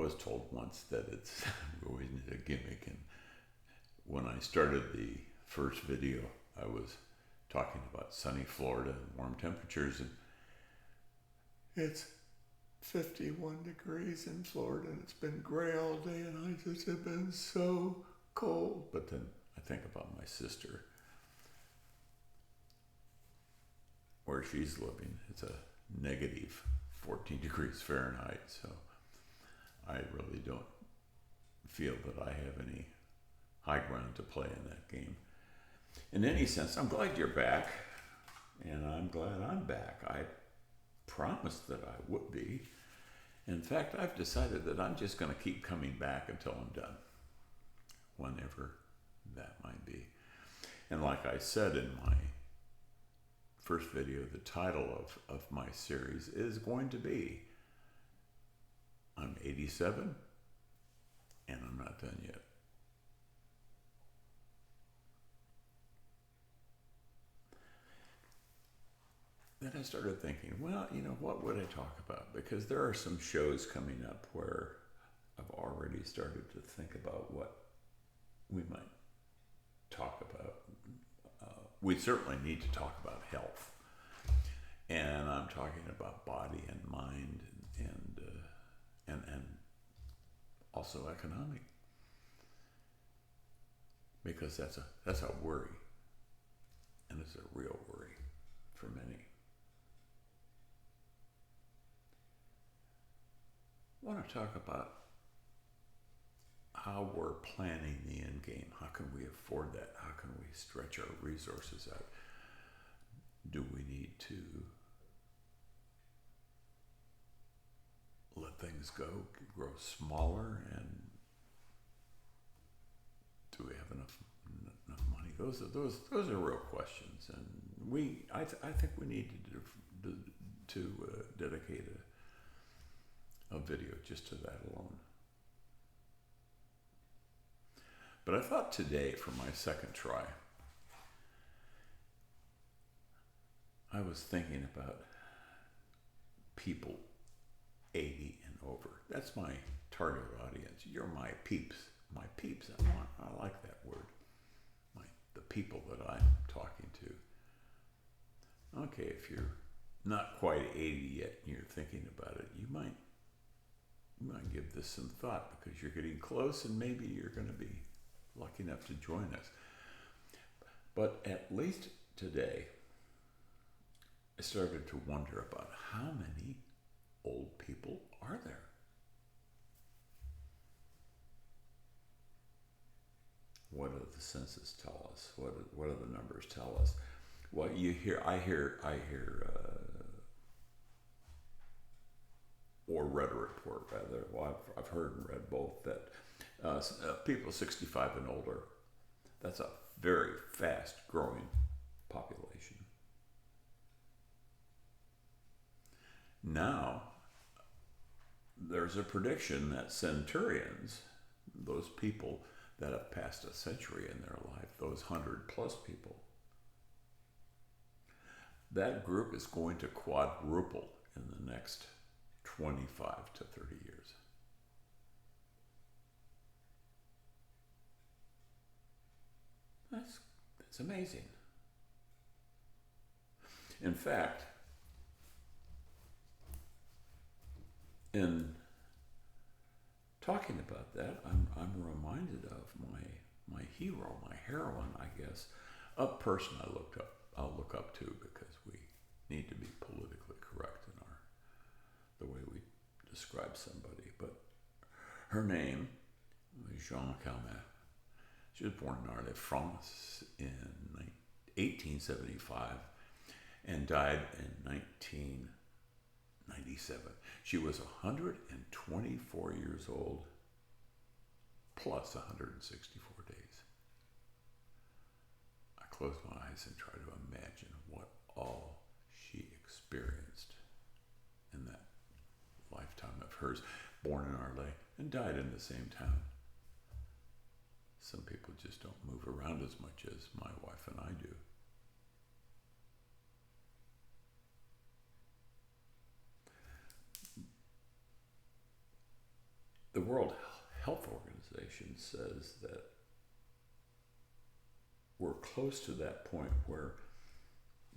was told once that it's always a gimmick, and when I started the first video, I was talking about sunny Florida and warm temperatures, and it's 51 degrees in Florida, and it's been gray all day, and I just have been so cold. But then I think about my sister, where she's living. It's a negative 14 degrees Fahrenheit, so I really don't feel that I have any high ground to play in that game. In any sense, I'm glad you're back, and I'm glad I'm back. I promised that I would be. In fact, I've decided that I'm just going to keep coming back until I'm done, whenever that might be. And like I said in my first video, the title of my series is going to be I'm 87 and I'm not done yet. Then I started thinking, well, what would I talk about? Because there are some shows coming up where I've already started to think about what we might talk about. We certainly need to talk about health. And I'm talking about body and mind and also economic. Because that's a worry. And it's a real worry for many. I want to talk about how we're planning the end game. How can we afford that? How can we stretch our resources out? Do we need to let things go, grow smaller, and do we have enough money? Those are real questions, and I think we need to dedicate a video just to that alone. But I thought today, for my second try, I was thinking about people 80 and over. That's my target audience. You're my peeps. My peeps. I like that word. The people that I'm talking to. Okay, if you're not quite 80 yet and you're thinking about it, you might give this some thought, because you're getting close and maybe you're going to be lucky enough to join us. But at least today, I started to wonder about how many old people are there. What do the census tell us? What do the numbers tell us? Well, I hear, or read a report rather. Well, I've heard and read both that people 65 and older, that's a very fast growing population. Now, there's a prediction that centurions, those people that have passed a century in their life, those 100 plus people, that group is going to quadruple in the next 25 to 30 years. That's amazing. In fact, in talking about that, I'm reminded of my hero, my heroine, I guess, a person I'll look up to, because we need to be politically correct in the way we describe somebody. But her name was Jeanne Calment. She was born in Arles, France in 1875 and died in 1997. She was 124 years old, plus 164 days. I close my eyes and try to imagine what all she experienced in that lifetime of hers. Born in Arles and died in the same town. Some people just don't move around as much as my wife and I do. The World Health Organization says that we're close to that point where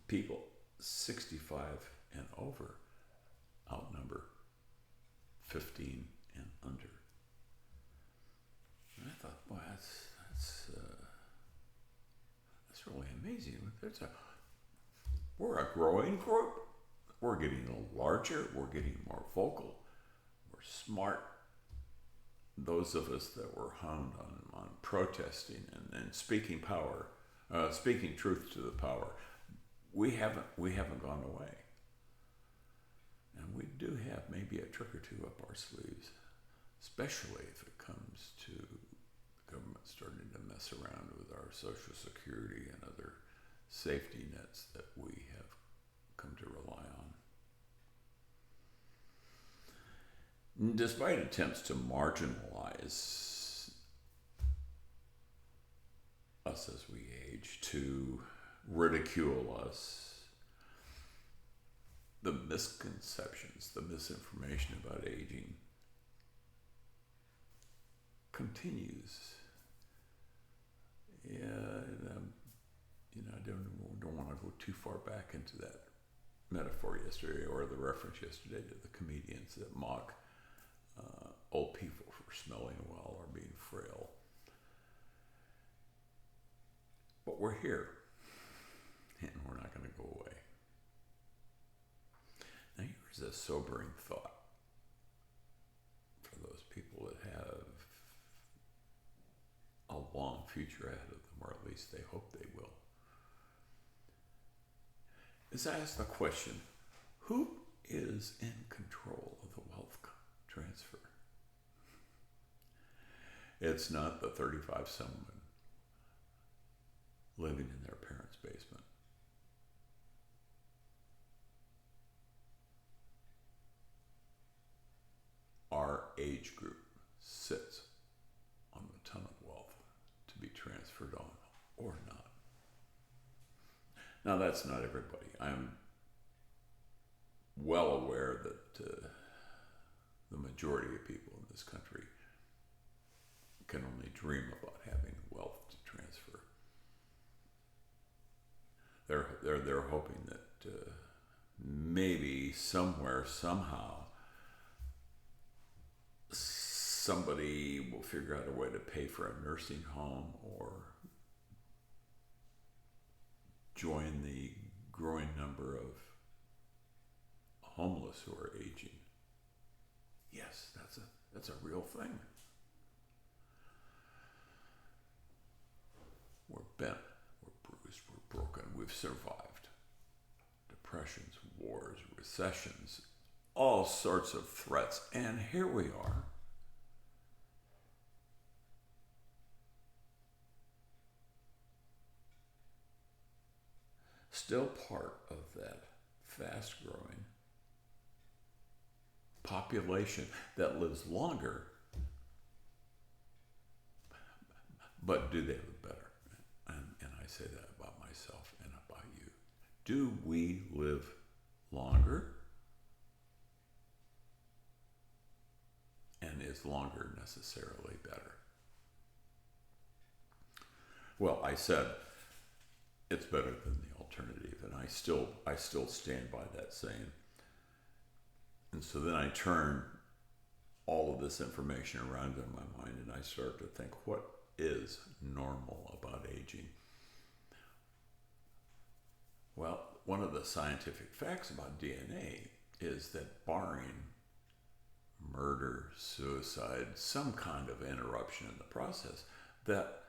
people 65 and over outnumber 15 and under. And I thought, boy, that's really amazing. We're a growing group. We're getting larger. We're getting more vocal. We're smart. Those of us that were honed on protesting and speaking power, speaking truth to the power, we haven't gone away. And we do have maybe a trick or two up our sleeves, especially if it comes to the government starting to mess around with our Social Security and other safety nets that we have come to rely on. Despite attempts to marginalize us as we age, to ridicule us, the misconceptions, the misinformation about aging continues. Yeah, I don't want to go too far back into that metaphor yesterday or the reference yesterday to the comedians that mock old people for smelling well or being frail. But we're here, and we're not going to go away. Now, here's a sobering thought for those people that have a long future ahead of them, or at least they hope they will. Is ask the question, who is in control of the wealth transfer? It's not the 35-someone living in their parents' basement. Our age group sits on the ton of wealth to be transferred on or not. Now, that's not everybody. I'm well aware that the majority of people in this country can only dream about having wealth to transfer. They're hoping that maybe somewhere, somehow, somebody will figure out a way to pay for a nursing home or join the growing number of homeless who are aging. Yes, that's a real thing. We're bent, we're bruised, we're broken, we've survived depressions, wars, recessions, all sorts of threats, and here we are. Still part of that fast-growing population that lives longer, but do they live better? And I say that about myself and about you. Do we live longer? And is longer necessarily better? Well, I said it's better than the alternative, and I still stand by that saying. And so then I turn all of this information around in my mind and I start to think, what is normal about aging? Well, one of the scientific facts about DNA is that barring murder, suicide, some kind of interruption in the process, that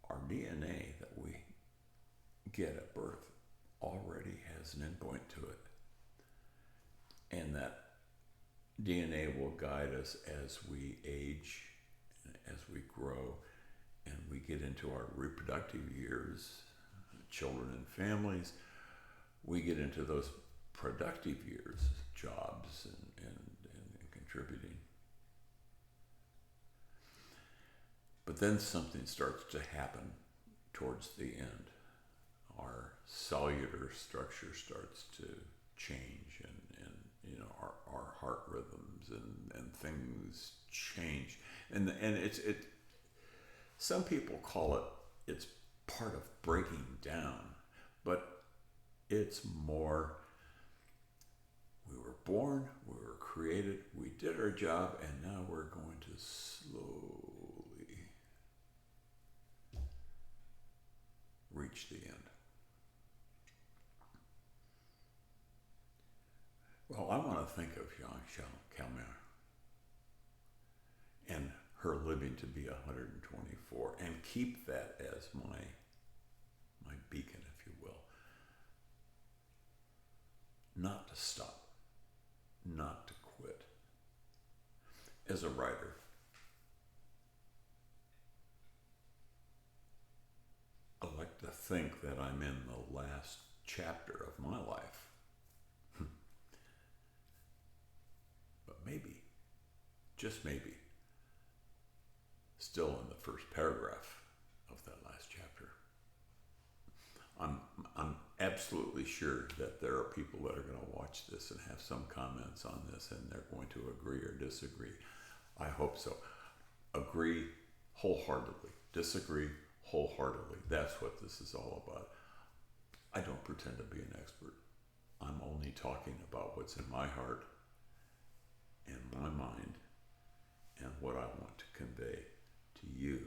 our DNA that we get at birth already has an endpoint to it. And that DNA will guide us as we age, as we grow, and we get into our reproductive years, children and families. We get into those productive years, jobs and contributing. But then something starts to happen towards the end. Our cellular structure starts to change our heart rhythms and things change, and it some people call it's part of breaking down, but it's more, we were born, we were created, we did our job, and now we're going to slowly reach the end. Well, I want to think of Jean Calment and her living to be 124 and keep that as my beacon, if you will. Not to stop, not to quit. As a writer, I like to think that I'm in the last chapter of my life. But maybe, just maybe, still in the first paragraph of that last chapter. I'm absolutely sure that there are people that are going to watch this and have some comments on this, and they're going to agree or disagree. I hope so. Agree wholeheartedly. Disagree wholeheartedly. That's what this is all about. I don't pretend to be an expert. I'm only talking about what's in my heart and my mind and what I want to convey to you